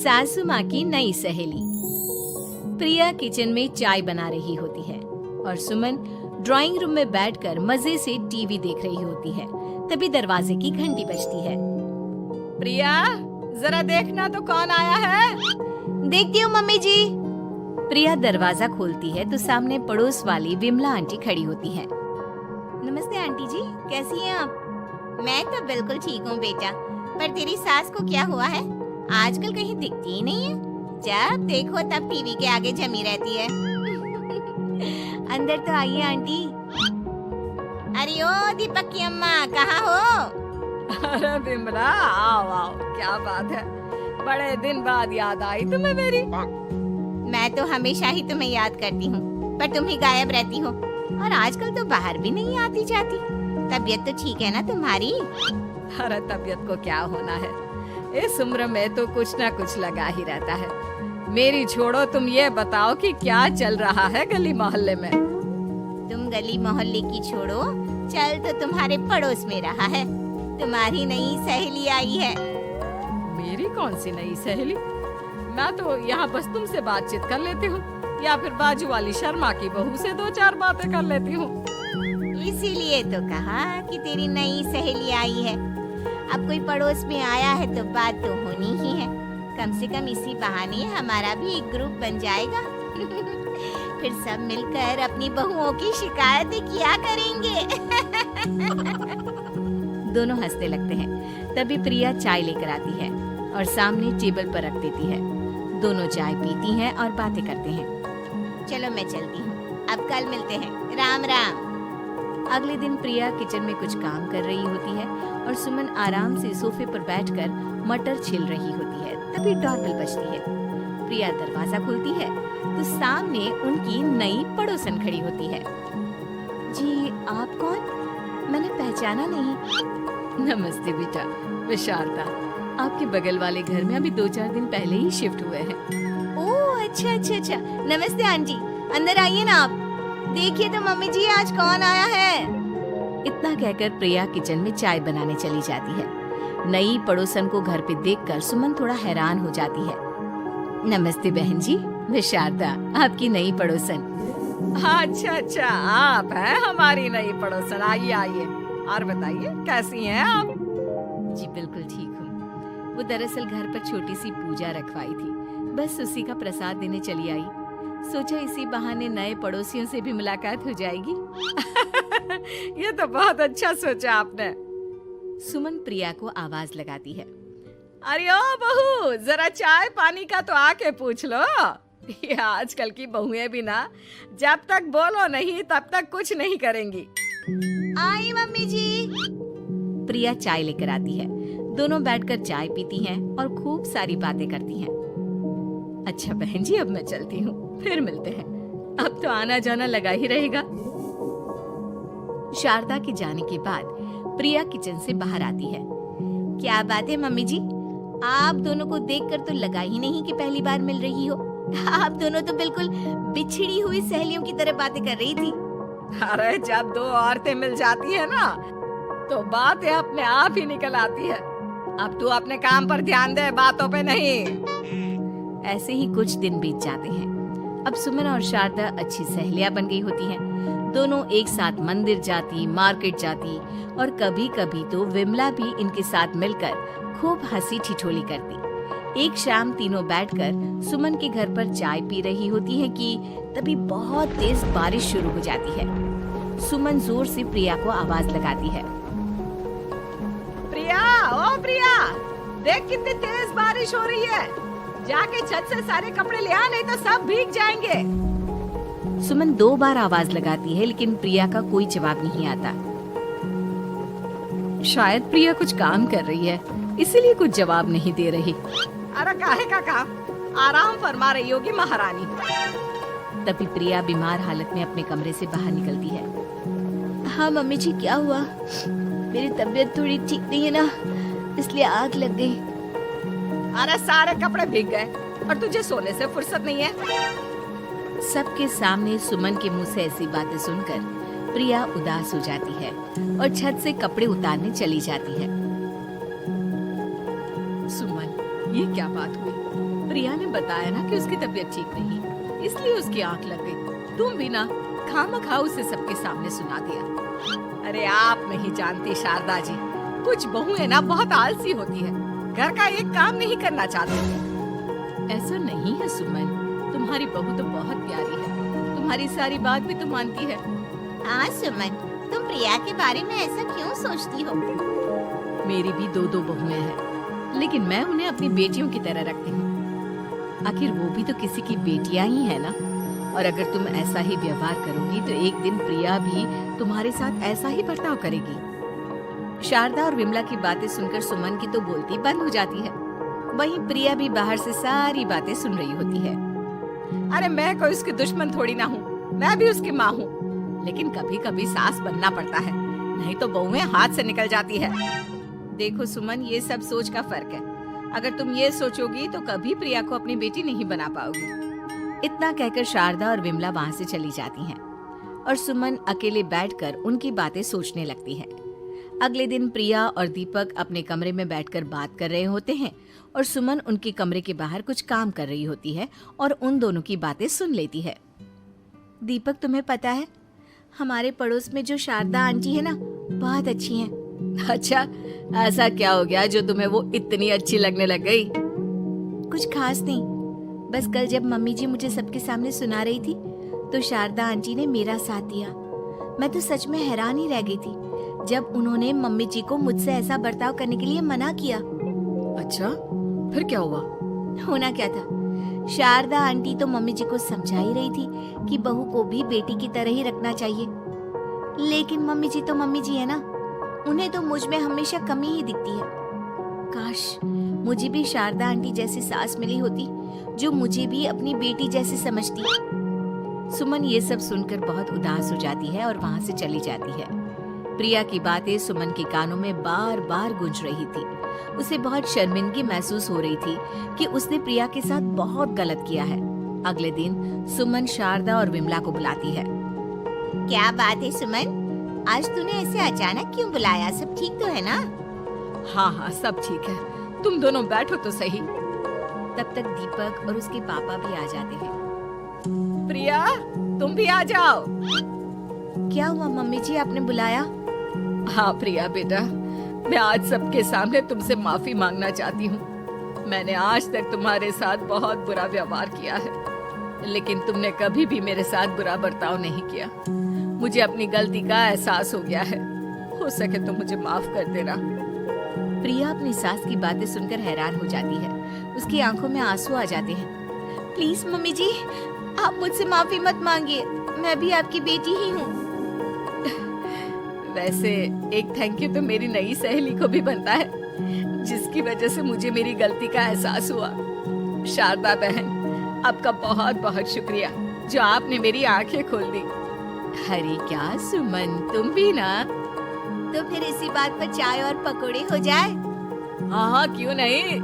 सासू माँ की नई सहेली। प्रिया किचन में चाय बना रही होती है और सुमन ड्राइंग रूम में बैठकर मजे से टीवी देख रही होती है। तभी दरवाजे की घंटी बजती है। प्रिया, जरा देखना तो कौन आया है। देखती हूँ मम्मी जी। प्रिया दरवाजा खोलती है तो सामने पड़ोस वाली विमला आंटी खड़ी होती है। नमस्ते आंटी जी, कैसी हैं आप? मैं तो बिल्कुल ठीक हूँ बेटा, पर तेरी सास को क्या हुआ है? आजकल कहीं दिखती ही नहीं है। जब देखो तब टीवी के आगे जमी रहती है। अंदर तो आइए आंटी। अरे ओ दीपक की अम्मा, कहाँ हो? अरे विमला, आओ आओ, क्या बात है, बड़े दिन बाद याद आई तुम्हें मेरी। मैं तो हमेशा ही तुम्हें याद करती हूँ, पर तुम ही गायब रहती हो और आजकल तो बाहर भी नहीं आती जाती। तबीयत तो ठीक है ना तुम्हारी? अरे तबीयत को क्या होना है, इस उम्र में तो कुछ ना कुछ लगा ही रहता है। मेरी छोड़ो, तुम ये बताओ कि क्या चल रहा है गली मोहल्ले में। तुम गली मोहल्ले की छोड़ो, चल तो तुम्हारे पड़ोस में रहा है। तुम्हारी नई सहेली आई है। मेरी कौन सी नई सहेली? मैं तो यहाँ बस तुमसे बातचीत कर लेती हूँ या फिर बाजू वाली शर्मा की बहू से दो चार बातें कर लेती हूँ। इसीलिए तो कहा कि तेरी नई सहेली आई है। अब कोई पड़ोस में आया है तो बात तो होनी ही है। कम से कम इसी बहाने हमारा भी एक ग्रुप बन जाएगा। फिर सब मिलकर अपनी बहुओं की शिकायतें किया करेंगे। दोनों हंसने लगते हैं। तभी प्रिया चाय लेकर आती है और सामने टेबल पर रख देती है। दोनों चाय पीती हैं और बातें करते हैं। चलो मैं चलती हूँ, अब कल मिलते हैं। राम राम। अगले दिन प्रिया किचन में कुछ काम कर रही होती है और सुमन आराम से सोफे पर बैठकर मटर छिल रही होती है। तभी डोरबेल बजती है। प्रिया दरवाजा खोलती है तो सामने उनकी नई पड़ोसन खड़ी होती है। जी, आप कौन? मैंने पहचाना नहीं। नमस्ते बेटा, मैं शारदा, आपके बगल वाले घर में अभी 2-4 दिन पहले ही शिफ्ट हुए हैं। ओह अच्छा अच्छा अच्छा, नमस्ते आंटी, अंदर आइए ना आप। देखिए तो मम्मी जी, आज कौन आया है। इतना कहकर प्रिया किचन में चाय बनाने चली जाती है। नई पड़ोसन को घर पे देखकर सुमन थोड़ा हैरान हो जाती है। नमस्ते बहन जी, मैं शारदा, आपकी नई पड़ोसन। अच्छा अच्छा, आप हैं हमारी नई पड़ोसन। आइए आइए, और बताइए कैसी हैं आप? जी बिल्कुल ठीक हूँ। वो दरअसल घर पर छोटी सी पूजा रखवाई थी, बस उसी का प्रसाद देने चली आई। सोचा इसी बहाने नए पड़ोसियों से भी मुलाकात हो जाएगी। ये तो बहुत अच्छा सोचा आपने। सुमन प्रिया को आवाज लगाती है। अरे ओ बहू, जरा चाय पानी का तो आके पूछ लो। ये आजकल की बहुएं भी ना, जब तक बोलो नहीं तब तक कुछ नहीं करेंगी। आई मम्मी जी। प्रिया चाय लेकर आती है। दोनों बैठकर चाय पीती हैं और खूब सारी बातें करती हैं। अच्छा बहन जी, अब मैं चलती हूँ, फिर मिलते हैं। अब तो आना जाना लगा ही रहेगा। शारदा के जाने के बाद प्रिया किचन से बाहर आती है। क्या बात है मम्मी जी, आप दोनों को देखकर तो लगा ही नहीं कि पहली बार मिल रही हो। आप दोनों तो बिल्कुल बिछड़ी हुई सहेलियों की तरह बातें कर रही थी। अरे जब दो औरतें मिल जाती है ना, तो बातें अपने आप ही निकल आती है। अब तू अपने काम पर ध्यान दे, बातों पे नहीं। ऐसे ही कुछ दिन बीत जाते हैं। अब सुमन और शारदा अच्छी सहेलियां बन गई होती हैं। दोनों एक साथ मंदिर जाती, मार्केट जाती और कभी कभी तो विमला भी इनके साथ मिलकर खूब हंसी ठिठोली करती। एक शाम तीनों बैठकर सुमन के घर पर चाय पी रही होती हैं कि तभी बहुत तेज बारिश शुरू हो जाती है। सुमन जोर से प्रिया को आवाज लगाती है। प्रिया, ओ प्रिया, देख कितनी तेज बारिश हो रही है। जाके छत से सारे कपड़े ले आ, नहीं तो सब भीग जाएंगे। सुमन 2 बार आवाज लगाती है लेकिन प्रिया का कोई जवाब नहीं आता। शायद प्रिया कुछ काम कर रही है, इसीलिए कुछ जवाब नहीं दे रही। अरे काहे का काम, आराम फरमा रही होगी महारानी। तभी प्रिया बीमार हालत में अपने कमरे से बाहर निकलती है। हाँ मम्मी जी, क्या हुआ? मेरी तबीयत थोड़ी ठीक नहीं है ना, इसलिए आग लग गई। अरे सारे कपड़े भीग गए और तुझे सोने से फुर्सत नहीं है। सबके सामने सुमन के मुंह से ऐसी बातें सुनकर प्रिया उदास हो जाती है और छत से कपड़े उतारने चली जाती है। सुमन, ये क्या बात हुई? प्रिया ने बताया ना कि उसकी तबीयत ठीक नहीं, इसलिए उसकी आंख लग गई। तुम भी ना खामखा उसे सबके सामने सुना दिया। अरे आप नहीं जानती शारदा जी, कुछ बहुएं ना बहुत आलसी होती है, घर का एक काम नहीं करना चाहती। ऐसा नहीं है सुमन, तुम्हारी बहू तो बहुत प्यारी है, तुम्हारी सारी बात भी तो मानती है। हाँ सुमन, तुम प्रिया के बारे में ऐसा क्यों सोचती हो? मेरी भी दो बहुएं हैं, लेकिन मैं उन्हें अपनी बेटियों की तरह रखती हूँ। आखिर वो भी तो किसी की बेटियां ही है ना। और अगर तुम ऐसा ही व्यवहार करोगी तो एक दिन प्रिया भी तुम्हारे साथ ऐसा ही बर्ताव करेगी। शारदा और विमला की बातें सुनकर सुमन की तो बोलती बंद हो जाती है। वहीं प्रिया भी बाहर से सारी बातें सुन रही होती है। अरे मैं कोई उसकी दुश्मन थोड़ी ना हूँ, मैं भी उसकी माँ हूँ, लेकिन कभी कभी सास बनना पड़ता है, नहीं तो बहुएं हाथ से निकल जाती है। देखो सुमन, ये सब सोच का फर्क है। अगर तुम ये सोचोगी तो कभी प्रिया को अपनी बेटी नहीं बना पाओगी। इतना कहकर शारदा और विमला वहाँ से चली जाती हैं और सुमन अकेले बैठकर उनकी बातें सोचने लगती है। अगले दिन प्रिया और दीपक अपने कमरे में बैठकर बात कर रहे होते हैं और सुमन उनके कमरे के बाहर कुछ काम कर रही होती है और उन दोनों की बातें सुन लेती है। दीपक, तुम्हें पता है हमारे पड़ोस में जो शारदा आंटी है ना, बहुत अच्छी हैं। अच्छा, ऐसा क्या हो गया जो तुम्हें वो इतनी अच्छी लगने लग गई? कुछ खास नहीं, बस कल जब मम्मी जी मुझे सबके सामने सुना रही थी तो शारदा आंटी ने मेरा साथ दिया। मैं तो सच में हैरान ही रह गई थी जब उन्होंने मम्मी जी को मुझसे ऐसा बर्ताव करने के लिए मना किया। अच्छा, फिर क्या हुआ? होना क्या था, शारदा आंटी तो मम्मी जी को समझा ही रही थी कि बहू को भी बेटी की तरह ही रखना चाहिए, लेकिन मम्मी जी तो मम्मी जी है ना, उन्हें तो मुझ में हमेशा कमी ही दिखती है। काश मुझे भी शारदा आंटी जैसी सास मिली होती जो मुझे भी अपनी बेटी जैसी समझती। सुमन ये सब सुनकर बहुत उदास हो जाती है और वहाँ से चली जाती है। प्रिया की बातें सुमन के कानों में बार बार गूंज रही थी। उसे बहुत शर्मिंदगी महसूस हो रही थी कि उसने प्रिया के साथ बहुत गलत किया है। अगले दिन सुमन शारदा और विमला को बुलाती है। क्या बात है सुमन, आज तूने ऐसे अचानक क्यों बुलाया? सब ठीक तो है ना? हाँ, सब ठीक है, तुम दोनों बैठो तो सही। तब तक दीपक और उसके पापा भी आ जाते हैं। प्रिया, तुम भी आ जाओ। क्या हुआ मम्मी जी, आपने बुलाया? हाँ प्रिया बेटा, मैं आज सबके सामने तुमसे माफी मांगना चाहती हूँ। मैंने आज तक तुम्हारे साथ बहुत बुरा व्यवहार किया है, लेकिन तुमने कभी भी मेरे साथ बुरा बर्ताव नहीं किया। मुझे अपनी गलती का एहसास हो गया है, हो सके तो मुझे माफ कर देना। प्रिया अपनी सास की बातें सुनकर हैरान हो जाती है। उसकी आंखों में आंसू आ जाते हैं। प्लीज मम्मी जी, आप मुझसे माफी मत मांगिए, मैं भी आपकी बेटी ही हूँ। वैसे एक थैंक यू तो मेरी नई सहेली को भी बनता है, जिसकी वजह से मुझे मेरी गलती का एहसास हुआ। शारदा बहन, आपका बहुत बहुत शुक्रिया जो आपने मेरी आंखें खोल दी। अरे क्या सुमन, तुम भी ना। तो फिर इसी बात पर चाय और पकोड़े हो जाए? हाँ, क्यों नहीं।